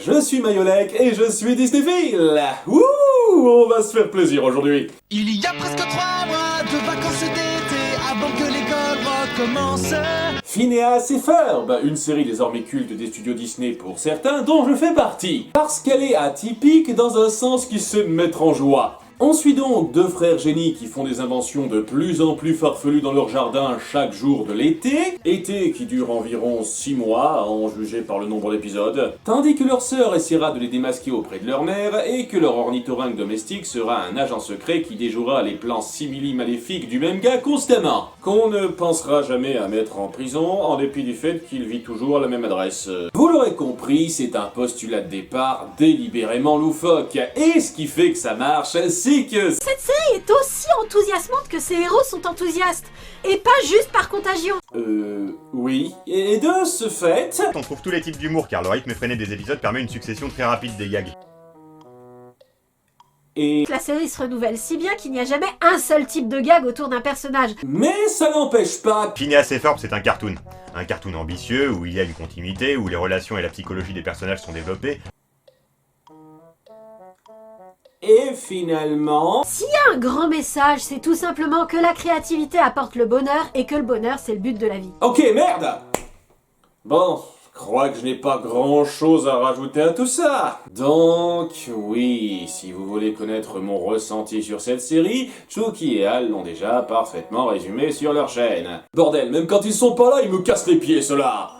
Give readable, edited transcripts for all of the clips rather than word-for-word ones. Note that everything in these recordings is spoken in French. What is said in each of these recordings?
je suis Mayolek et je suis Disneyphile. Wouh, on va se faire plaisir aujourd'hui. Il y a presque 3 mois de vacances d'été avant que l'école recommence. Phineas et Ferb, une série désormais culte des studios Disney pour certains, dont je fais partie. Parce qu'elle est atypique dans un sens qui sait me mettre en joie. On suit donc deux frères génies qui font des inventions de plus en plus farfelues dans leur jardin chaque jour de l'été, été qui dure environ 6 mois, à en juger par le nombre d'épisodes, tandis que leur sœur essaiera de les démasquer auprès de leur mère et que leur ornithorynque domestique sera un agent secret qui déjouera les plans simili-maléfiques du même gars constamment, qu'on ne pensera jamais à mettre en prison en dépit du fait qu'il vit toujours à la même adresse. Vous l'aurez compris, c'est un postulat de départ délibérément loufoque, et ce qui fait que ça marche, c'est que... Cette série est aussi enthousiasmante que ses héros sont enthousiastes, et pas juste par contagion. Oui. Et de ce fait... On trouve tous les types d'humour car le rythme effréné des épisodes permet une succession très rapide des gags. Et... La série se renouvelle si bien qu'il n'y a jamais un seul type de gag autour d'un personnage. Mais ça n'empêche pas... Phineas et Ferb, c'est un cartoon. Un cartoon ambitieux, où il y a une continuité, où les relations et la psychologie des personnages sont développées. Et finalement... S'il y a un grand message, c'est tout simplement que la créativité apporte le bonheur et que le bonheur c'est le but de la vie. Ok, merde! Bon, je crois que je n'ai pas grand chose à rajouter à tout ça. Donc, oui, si vous voulez connaître mon ressenti sur cette série, Chucky et Al l'ont déjà parfaitement résumé sur leur chaîne. Bordel, même quand ils sont pas là, ils me cassent les pieds, ceux-là!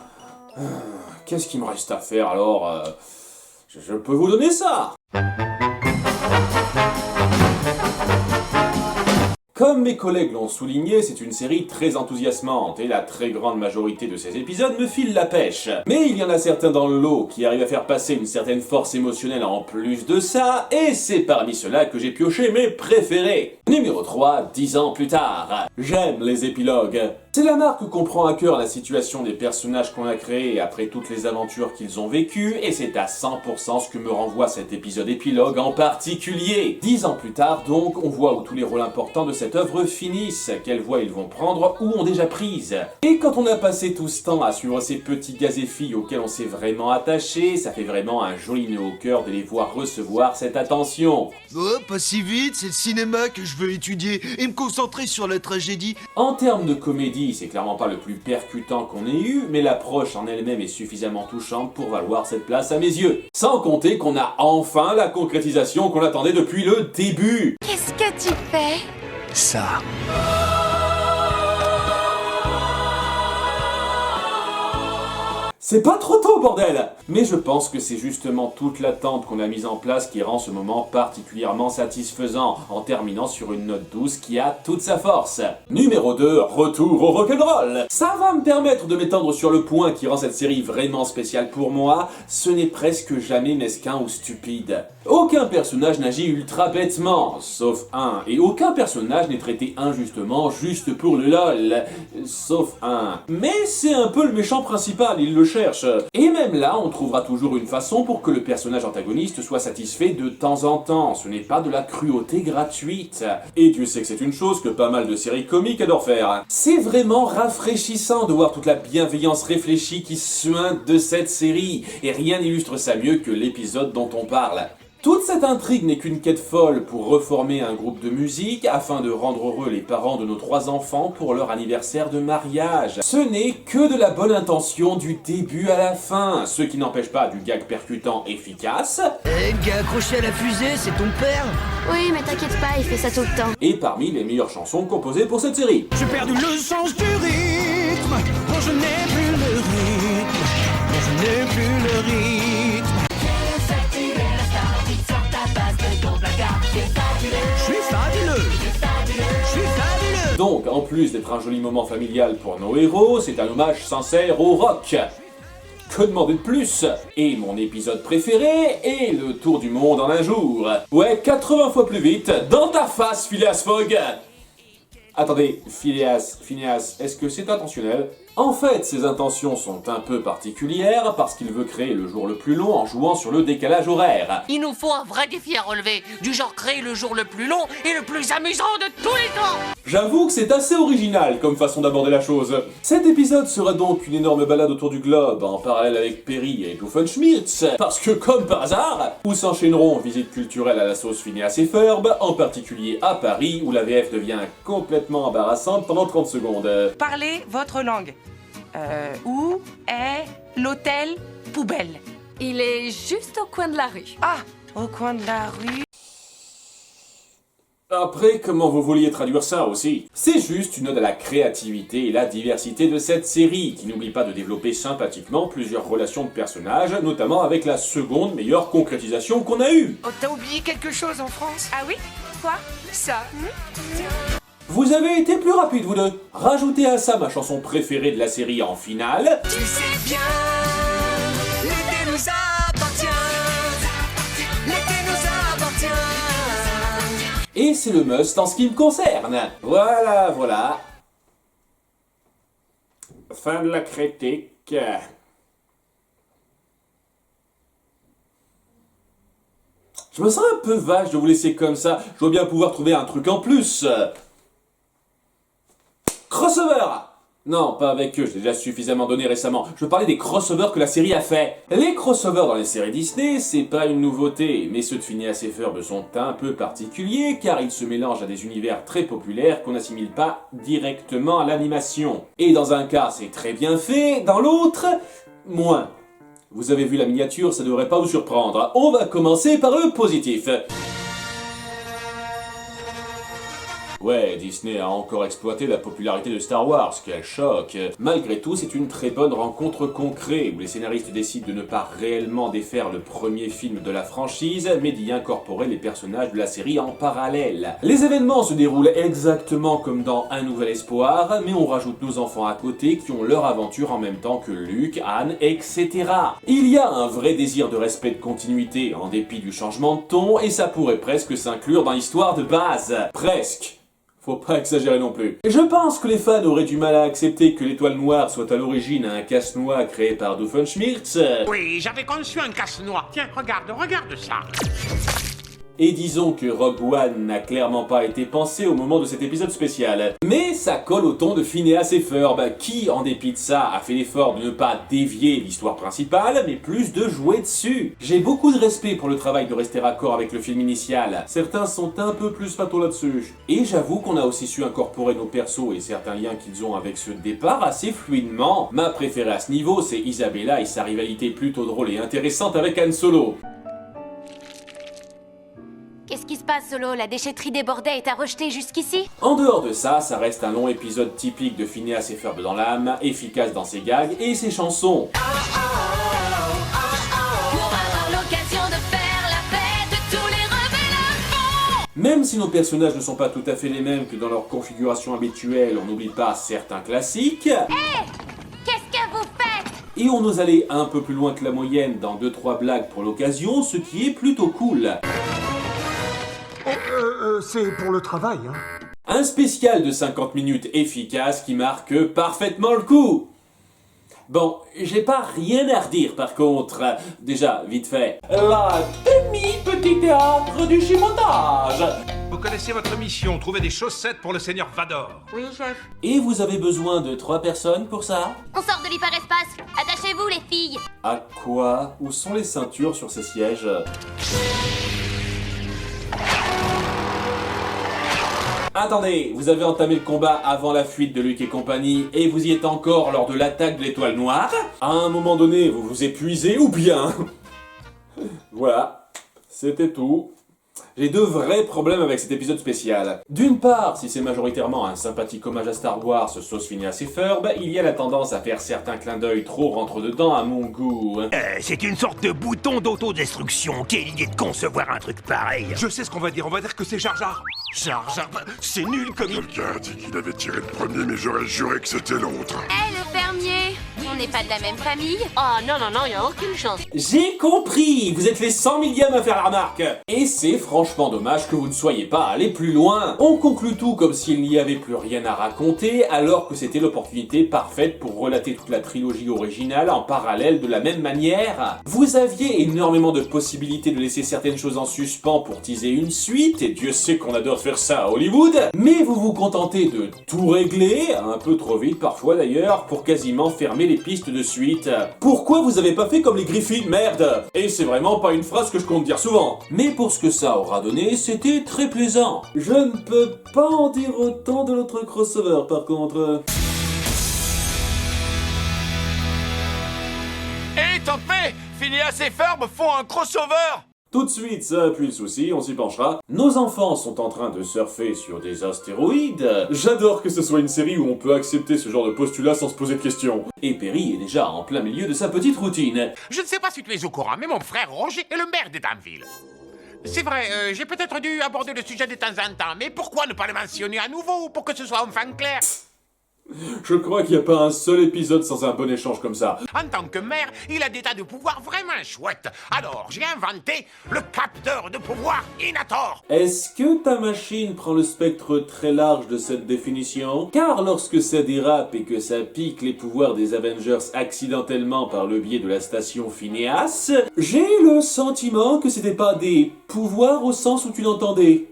Qu'est-ce qu'il me reste à faire alors je peux vous donner ça! Comme mes collègues l'ont souligné, c'est une série très enthousiasmante et la très grande majorité de ces épisodes me file la pêche. Mais il y en a certains dans le lot qui arrivent à faire passer une certaine force émotionnelle en plus de ça, et c'est parmi ceux-là que j'ai pioché mes préférés. Numéro 3, 10 ans plus tard. J'aime les épilogues. C'est la marque qu'on prend à cœur la situation des personnages qu'on a créés après toutes les aventures qu'ils ont vécues, et c'est à 100% ce que me renvoie cet épisode épilogue en particulier. 10 ans plus tard donc, on voit où tous les rôles importants de cette œuvre finissent, quelles voies ils vont prendre ou ont déjà prises. Et quand on a passé tout ce temps à suivre ces petits gars et filles auxquels on s'est vraiment attaché, ça fait vraiment un joli nœud au cœur de les voir recevoir cette attention. Oh, pas si vite, c'est le cinéma que je veux étudier et me concentrer sur la tragédie. En termes de comédie, c'est clairement pas le plus percutant qu'on ait eu, mais l'approche en elle-même est suffisamment touchante pour valoir cette place à mes yeux. Sans compter qu'on a enfin la concrétisation qu'on attendait depuis le début. Qu'est-ce que tu fais? Ça. C'est pas trop tôt, bordel! Mais je pense que c'est justement toute l'attente qu'on a mise en place qui rend ce moment particulièrement satisfaisant, en terminant sur une note douce qui a toute sa force. Numéro 2, retour au rock'n'roll. Ça va me permettre de m'étendre sur le point qui rend cette série vraiment spéciale pour moi, ce n'est presque jamais mesquin ou stupide. Aucun personnage n'agit ultra bêtement, sauf un, et aucun personnage n'est traité injustement juste pour le lol, sauf un. Mais c'est un peu le méchant principal, il le cherche. Et même là, on trouvera toujours une façon pour que le personnage antagoniste soit satisfait de temps en temps, ce n'est pas de la cruauté gratuite. Et Dieu sait que c'est une chose que pas mal de séries comiques adorent faire. C'est vraiment rafraîchissant de voir toute la bienveillance réfléchie qui suinte de cette série, et rien n'illustre ça mieux que l'épisode dont on parle. Toute cette intrigue n'est qu'une quête folle pour reformer un groupe de musique afin de rendre heureux les parents de nos 3 enfants pour leur anniversaire de mariage. Ce n'est que de la bonne intention du début à la fin, ce qui n'empêche pas du gag percutant efficace. Eh, le gars accroché à la fusée, c'est ton père? Oui, mais t'inquiète pas, il fait ça tout le temps. Et parmi les meilleures chansons composées pour cette série. J'ai perdu le sens du rythme, quand je n'ai plus le rythme, quand je n'ai plus le rythme. Je suis fabuleux. Je suis fabuleux. Donc, en plus d'être un joli moment familial pour nos héros, c'est un hommage sincère au rock. Que demander de plus? Et mon épisode préféré est le tour du monde en un jour. Ouais, 80 fois plus vite, dans ta face, Phileas Fogg. Attendez, Phineas, est-ce que c'est intentionnel? En fait, ses intentions sont un peu particulières parce qu'il veut créer le jour le plus long en jouant sur le décalage horaire. Il nous faut un vrai défi à relever, du genre créer le jour le plus long et le plus amusant de tous les temps. J'avoue que c'est assez original comme façon d'aborder la chose. Cet épisode sera donc une énorme balade autour du globe, en parallèle avec Perry et Doofenshmirtz, parce que comme par hasard, où s'enchaîneront visites culturelles à la sauce Phineas et Ferb, en particulier à Paris, où la VF devient complètement embarrassante pendant 30 secondes. Parlez votre langue. Où est l'hôtel poubelle? Il est juste au coin de la rue. Ah, au coin de la rue. Après, comment vous vouliez traduire ça aussi? C'est juste une ode à la créativité et la diversité de cette série, qui n'oublie pas de développer sympathiquement plusieurs relations de personnages, notamment avec la seconde meilleure concrétisation qu'on a eue. Oh, t'as oublié quelque chose en France? Ah oui? Quoi? Ça? Vous avez été plus rapide, vous deux. Rajoutez à ça ma chanson préférée de la série en finale. Tu sais bien, l'été nous appartient. L'été nous appartient. Et c'est le must en ce qui me concerne. Voilà. Fin de la critique. Je me sens un peu vache de vous laisser comme ça. Je dois bien pouvoir trouver un truc en plus. Crossover! Non, pas avec eux, je l'ai déjà suffisamment donné récemment. Je parlais des crossovers que la série a fait. Les crossovers dans les séries Disney, c'est pas une nouveauté, mais ceux de Phineas et Ferb sont un peu particuliers car ils se mélangent à des univers très populaires qu'on n'assimile pas directement à l'animation. Et dans un cas, c'est très bien fait, dans l'autre, moins. Vous avez vu la miniature, ça devrait pas vous surprendre. On va commencer par le positif. Ouais, Disney a encore exploité la popularité de Star Wars, quel choc. Malgré tout, c'est une très bonne rencontre concrète, où les scénaristes décident de ne pas réellement défaire le premier film de la franchise, mais d'y incorporer les personnages de la série en parallèle. Les événements se déroulent exactement comme dans Un Nouvel Espoir, mais on rajoute nos enfants à côté qui ont leur aventure en même temps que Luke, Anne, etc. Il y a un vrai désir de respect de continuité, en dépit du changement de ton, et ça pourrait presque s'inclure dans l'histoire de base. Presque. Faut pas exagérer non plus. Je pense que les fans auraient du mal à accepter que l'Étoile Noire soit à l'origine un casse-noix créé par Doofenshmirtz. Oui, j'avais conçu un casse-noix. Tiens, regarde ça. Et disons que Rogue One n'a clairement pas été pensé au moment de cet épisode spécial. Mais ça colle au ton de Phineas et Ferb, qui, en dépit de ça, a fait l'effort de ne pas dévier l'histoire principale, mais plus de jouer dessus. J'ai beaucoup de respect pour le travail de rester raccord avec le film initial. Certains sont un peu plus pato là-dessus. Et j'avoue qu'on a aussi su incorporer nos persos et certains liens qu'ils ont avec ceux de départ assez fluidement. Ma préférée à ce niveau, c'est Isabella et sa rivalité plutôt drôle et intéressante avec Han Solo. Qu'est-ce qui se passe, Solo? La déchetterie débordait et t'as rejeté jusqu'ici? En dehors de ça, ça reste un long épisode typique de Phineas et Ferb dans l'âme, efficace dans ses gags et ses chansons. Pour avoir l'occasion de faire la fête, tous les rebelles le font. Même si nos personnages ne sont pas tout à fait les mêmes que dans leur configuration habituelle, on n'oublie pas certains classiques. Qu'est-ce que vous faites? Et on ose aller un peu plus loin que la moyenne dans 2-3 blagues pour l'occasion, ce qui est plutôt cool. C'est pour le travail, hein. Un spécial de 50 minutes efficace qui marque parfaitement le coup. Bon, j'ai pas rien à redire par contre. Déjà, vite fait, la demi-petit théâtre du chipotage. Vous connaissez votre mission, trouver des chaussettes pour le seigneur Vador. Oui, chef. Et vous avez besoin de 3 personnes pour ça? On sort de l'hyperespace. Attachez-vous, les filles. À quoi? Où sont les ceintures sur ces sièges? Attendez, vous avez entamé le combat avant la fuite de Luke et compagnie, et vous y êtes encore lors de l'attaque de l'Étoile Noire? À un moment donné, vous vous épuisez ou bien? Voilà, c'était tout. J'ai 2 vrais problèmes avec cet épisode spécial. D'une part, si c'est majoritairement un sympathique hommage à Star Wars, sauce Phineas et Ferb, il y a la tendance à faire certains clins d'œil trop rentre-dedans à mon goût. C'est une sorte de bouton d'autodestruction. Quelle idée de concevoir un truc pareil. Je sais ce qu'on va dire que c'est Jar Jar. Jar Jar, c'est nul comme il... Quelqu'un a dit qu'il avait tiré le premier, mais j'aurais juré que c'était l'autre. Le père fermier. On n'est pas de la même famille. Ah non, non, non, y a aucune chance. J'ai compris, vous êtes les 100 millième à faire la remarque. Et c'est franchement dommage que vous ne soyez pas allé plus loin. On conclut tout comme s'il n'y avait plus rien à raconter, alors que c'était l'opportunité parfaite pour relater toute la trilogie originale en parallèle de la même manière. Vous aviez énormément de possibilités de laisser certaines choses en suspens pour teaser une suite, et Dieu sait qu'on adore faire ça à Hollywood, mais vous vous contentez de tout régler, un peu trop vite parfois d'ailleurs, pour quasiment fermer les pistes de suite. Pourquoi vous avez pas fait comme les Griffins, merde? Et c'est vraiment pas une phrase que je compte dire souvent. Mais pour ce que ça aura donné, c'était très plaisant. Je ne peux pas en dire autant de l'autre crossover par contre. Hé, t'en fais! Phineas et Ferb font un crossover! Tout de suite, ça appuie le souci, on s'y penchera. Nos enfants sont en train de surfer sur des astéroïdes. J'adore que ce soit une série où on peut accepter ce genre de postulat sans se poser de questions. Et Perry est déjà en plein milieu de sa petite routine. Je ne sais pas si tu es au courant, mais mon frère Roger est le maire de Danville. C'est vrai, j'ai peut-être dû aborder le sujet de temps en temps, mais pourquoi ne pas le mentionner à nouveau pour que ce soit enfin clair? Je crois qu'il n'y a pas un seul épisode sans un bon échange comme ça. En tant que maire, il a des tas de pouvoirs vraiment chouettes. Alors, j'ai inventé le capteur de pouvoir Inator. Est-ce que ta machine prend le spectre très large de cette définition? Car lorsque ça dérape et que ça pique les pouvoirs des Avengers accidentellement par le biais de la station Phineas, j'ai le sentiment que c'était pas des pouvoirs au sens où tu l'entendais.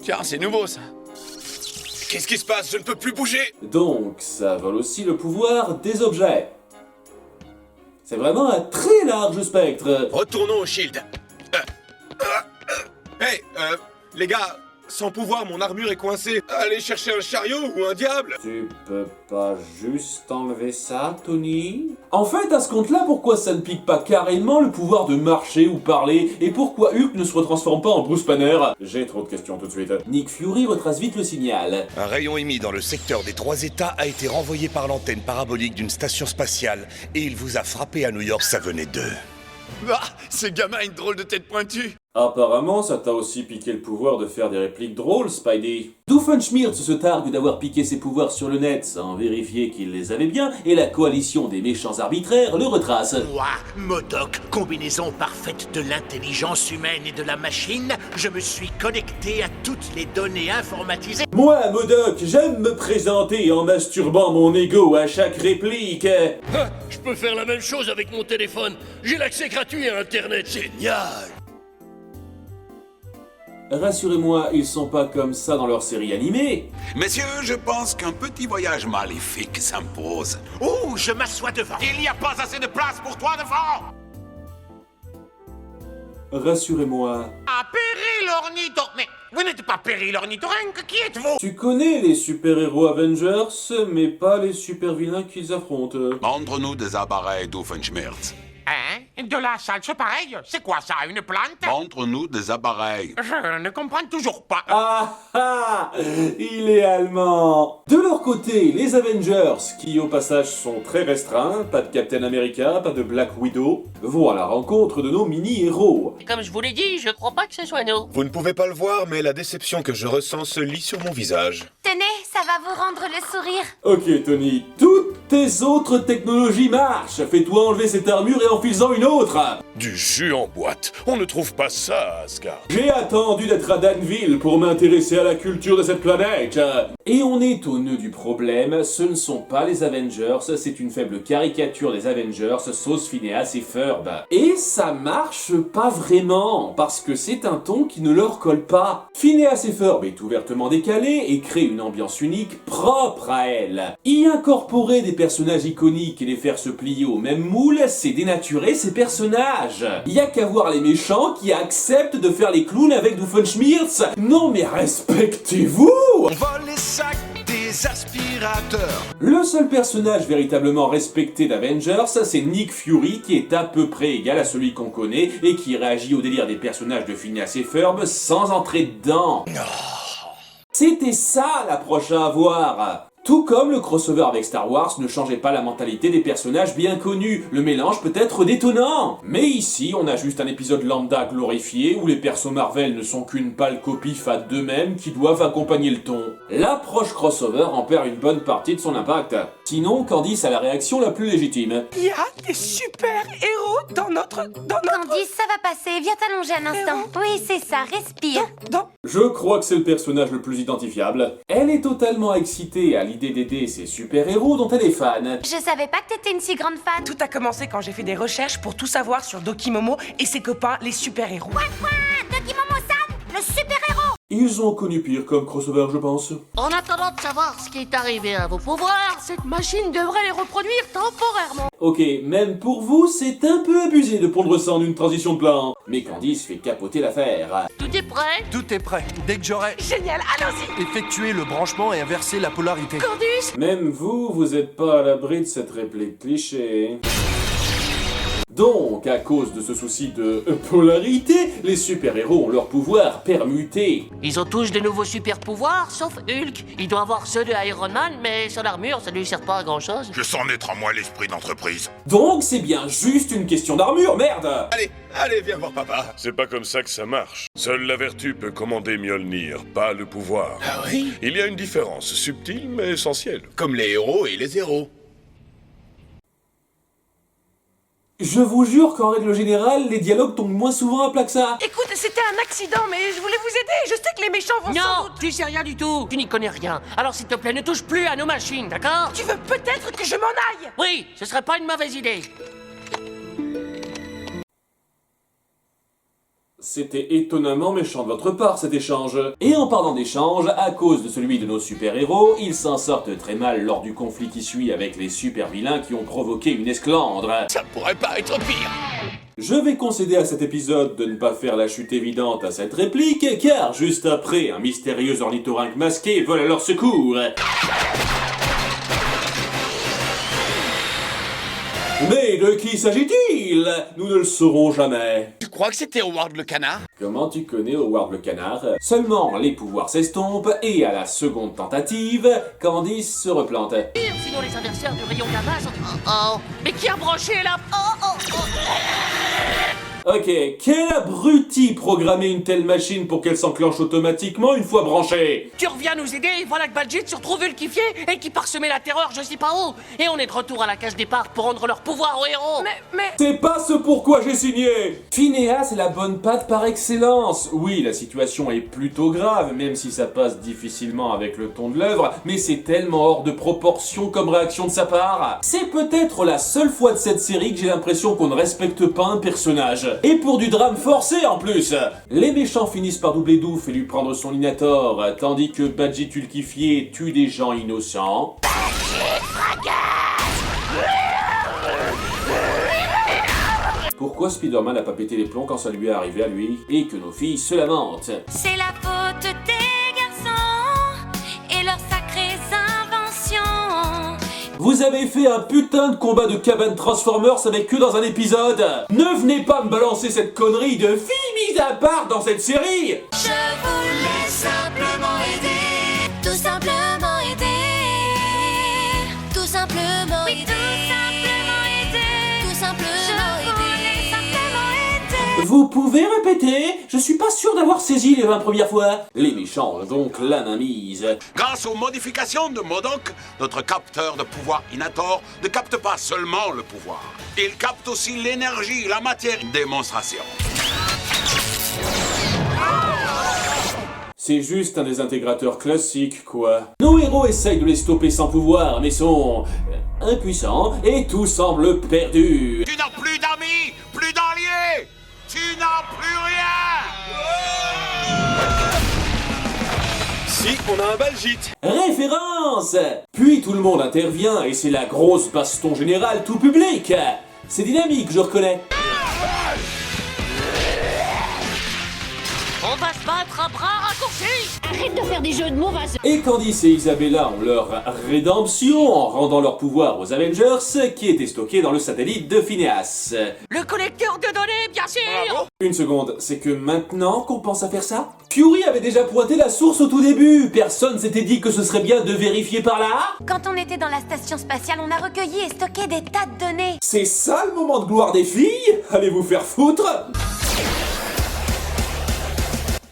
Tiens, c'est nouveau ça. Qu'est-ce qui se passe? Je ne peux plus bouger! Donc, ça vole aussi le pouvoir des objets. C'est vraiment un très large spectre. Retournons au Shield. Hey, les gars, sans pouvoir, mon armure est coincée. Allez chercher un chariot ou un diable! Tu peux pas juste enlever ça, Tony? En fait, à ce compte-là, pourquoi ça ne pique pas carrément le pouvoir de marcher ou parler? Et pourquoi Hulk ne se retransforme pas en Bruce Banner? J'ai trop de questions tout de suite. Nick Fury retrace vite le signal. Un rayon émis dans le secteur des 3 États a été renvoyé par l'antenne parabolique d'une station spatiale et il vous a frappé à New York, ça venait d'eux. Ah, ce gamin a une drôle de tête pointue. Apparemment, ça t'a aussi piqué le pouvoir de faire des répliques drôles, Spidey. Doofenshmirtz se targue d'avoir piqué ses pouvoirs sur le net sans vérifier qu'il les avait bien, et la coalition des méchants arbitraires le retrace. Moi, MODOK, combinaison parfaite de l'intelligence humaine et de la machine, je me suis connecté à toutes les données informatisées. Moi, MODOK, j'aime me présenter en masturbant mon ego à chaque réplique. Je peux faire la même chose avec mon téléphone. J'ai l'accès gratuit à Internet. Génial! Rassurez-moi, ils sont pas comme ça dans leur série animée. Messieurs, je pense qu'un petit voyage maléfique s'impose. Oh, je m'assois devant. Il n'y a pas assez de place pour toi devant. Rassurez-moi. Ah, Perry l'ornithorynque. Mais vous n'êtes pas Perry l'ornithorynque, qui êtes-vous? Tu connais les super-héros Avengers, mais pas les super-vilains qu'ils affrontent. Montre-nous des appareils Doofenshmirtz. Hein? De la salse pareille? C'est quoi ça, une plante? Montre-nous des appareils. Je ne comprends toujours pas. Ah ah! Il est allemand! De leur côté, les Avengers, qui au passage sont très restreints, pas de Captain America, pas de Black Widow, vont à la rencontre de nos mini-héros. Comme je vous l'ai dit, je crois pas que ce soit nous. Vous ne pouvez pas le voir, mais la déception que je ressens se lit sur mon visage. Tenez, ça va vous rendre le sourire. Ok Tony, toutes tes autres technologies marchent! Fais-toi enlever cette armure et enfile-en une autre! Du jus en boîte. On ne trouve pas ça, Asgard. J'ai attendu d'être à Danville pour m'intéresser à la culture de cette planète. Et on est au nœud du problème, ce ne sont pas les Avengers, c'est une faible caricature des Avengers, sauce Phineas et Ferb. Et ça marche pas vraiment, parce que c'est un ton qui ne leur colle pas. Phineas et Ferb est ouvertement décalé et crée une ambiance unique propre à elle. Y incorporer des personnages iconiques et les faire se plier au même moule, c'est dénaturer ces personnages. Y a qu'à voir les méchants qui acceptent de faire les clowns avec Doofenshmirtz. Non mais respectez-vous! On vole les sacs des aspirateurs. Le seul personnage véritablement respecté d'Avengers, c'est Nick Fury qui est à peu près égal à celui qu'on connaît et qui réagit au délire des personnages de Phineas et Ferb sans entrer dedans. C'était ça l'approche à avoir. Tout comme le crossover avec Star Wars ne changeait pas la mentalité des personnages bien connus, le mélange peut être détonnant. Mais ici, on a juste un épisode lambda glorifié où les persos Marvel ne sont qu'une pâle copie fade d'eux-mêmes qui doivent accompagner le ton. L'approche crossover en perd une bonne partie de son impact. Sinon, Candice a la réaction la plus légitime. Il y a des super-héros dans notre... Candice, ça va passer, viens t'allonger un instant. Oui, c'est ça, respire. Je crois que c'est le personnage le plus identifiable. Elle est totalement excitée à l'idée d'aider ces super-héros dont elle est fan. Je savais pas que t'étais une si grande fan. Tout a commencé quand j'ai fait des recherches pour tout savoir sur Doki Momo et ses copains, les super-héros. Doki Momo-san, le super-héros. Ils ont connu pire comme crossover, je pense. En attendant de savoir ce qui est arrivé à vos pouvoirs, cette machine devrait les reproduire temporairement. Ok, même pour vous, c'est un peu abusé de pondre ça en une transition de plan. Mais Candice fait capoter l'affaire. Tout est prêt? Tout est prêt. Dès que j'aurai Génial, allons-y. effectué le branchement et inversé la polarité. Candice! Même vous êtes pas à l'abri de cette réplique cliché. Donc, à cause de ce souci de polarité, les super-héros ont leurs pouvoirs permutés. Ils ont tous de nouveaux super pouvoirs, sauf Hulk. Il doit avoir ceux de Iron Man, mais son armure, ça lui sert pas à grand chose. Je sens naître en moi l'esprit d'entreprise. Donc, c'est bien juste une question d'armure, merde! Allez, viens voir papa. C'est pas comme ça que ça marche. Seule la vertu peut commander Mjolnir, pas le pouvoir. Ah oui? Il y a une différence, subtile mais essentielle. Comme les héros et les héros. Je vous jure qu'en règle générale, les dialogues tombent moins souvent à plat que ça. Écoute, c'était un accident, mais je voulais vous aider. Je sais que les méchants vont sans Non, doute... tu sais rien du tout. Tu n'y connais rien. Alors s'il te plaît, ne touche plus à nos machines, d'accord? Tu veux peut-être que je m'en aille? Oui, ce serait pas une mauvaise idée. C'était étonnamment méchant de votre part, cet échange. Et en parlant d'échange, à cause de celui de nos super-héros, ils s'en sortent très mal lors du conflit qui suit avec les super-vilains qui ont provoqué une esclandre. Ça pourrait pas être pire. Je vais concéder à cet épisode de ne pas faire la chute évidente à cette réplique, car juste après, un mystérieux ornithorynque masqué vole à leur secours. Mais de qui s'agit-il? Nous ne le saurons jamais. Tu crois que c'était Howard le canard? Comment tu connais Howard le canard? Seulement les pouvoirs s'estompent et à la seconde tentative, Candice se replante. Sinon les adversaires du rayon gamma sont... Oh, mais qui a branché là? Ok, quel abruti programmer une telle machine pour qu'elle s'enclenche automatiquement une fois branchée? Tu reviens nous aider, voilà que Badgett se retrouve ulquifié et qui parsemait la terreur je sais pas où. Et on est de retour à la case départ pour rendre leur pouvoir aux héros. Mais... C'est pas ce pourquoi j'ai signé! Phineas est la bonne patte par excellence. Oui, la situation est plutôt grave, même si ça passe difficilement avec le ton de l'œuvre, mais c'est tellement hors de proportion comme réaction de sa part. C'est peut-être la seule fois de cette série que j'ai l'impression qu'on ne respecte pas un personnage. Et pour du drame forcé en plus. Les méchants finissent par doubler Douf et lui prendre son Inator, tandis que Badgett ulquifié tue des gens innocents. Pourquoi Spider-Man n'a pas pété les plombs quand ça lui est arrivé à lui, et que nos filles se lamentent? C'est la faute des garçons et leurs sacrées inventions. Vous avez fait un putain de combat de cabane Transformers avec eux dans un épisode. Ne venez pas me balancer cette connerie de filles mises à part dans cette série. Je voulais simplement aider, tout simplement aider, tout simplement aider, tout simplement aider. Vous pouvez répéter? Je suis pas sûr d'avoir saisi les 20 premières fois. Les méchants ont donc la main mise. Grâce aux modifications de Modok, notre capteur de pouvoir Inator ne capte pas seulement le pouvoir. Il capte aussi l'énergie, la matière. Démonstration. C'est juste un désintégrateur classique, quoi. Nos héros essayent de les stopper sans pouvoir, mais sont impuissants et tout semble perdu. Tu n'as plus d'amis, plus d'alliés. Tu n'as plus rien. Si, on a un Balgite. Référence. Puis tout le monde intervient et c'est la grosse baston générale tout public. C'est dynamique, je reconnais. On va se battre à bras raccourcis. Arrête de faire des jeux de mots, va se... Et Candice et Isabella ont leur rédemption en rendant leur pouvoir aux Avengers qui étaient stockés dans le satellite de Phineas. Le collecteur de données, bien sûr. Une seconde, c'est que maintenant qu'on pense à faire ça? Fury avait déjà pointé la source au tout début. Personne s'était dit que ce serait bien de vérifier par là? Quand on était dans la station spatiale, on a recueilli et stocké des tas de données. C'est ça le moment de gloire des filles? Allez vous faire foutre!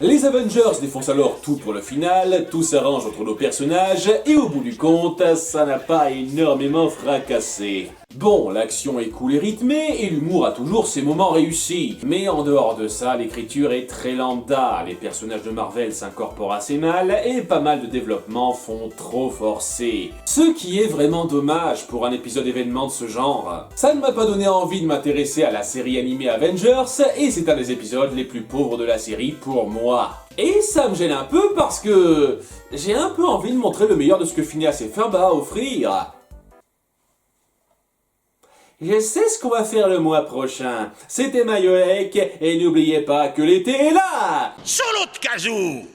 Les Avengers défoncent alors tout pour le final, tout s'arrange entre nos personnages, et au bout du compte, ça n'a pas énormément fracassé. Bon, l'action est cool et rythmée, et l'humour a toujours ses moments réussis. Mais en dehors de ça, l'écriture est très lambda, les personnages de Marvel s'incorporent assez mal, et pas mal de développements font trop forcer. Ce qui est vraiment dommage pour un épisode événement de ce genre. Ça ne m'a pas donné envie de m'intéresser à la série animée Avengers, et c'est un des épisodes les plus pauvres de la série pour moi. Et ça me gêne un peu parce que j'ai un peu envie de montrer le meilleur de ce que Phineas et Ferb a à offrir. Je sais ce qu'on va faire le mois prochain. C'était Mayolek, et n'oubliez pas que l'été est là! Sur l'autre casou.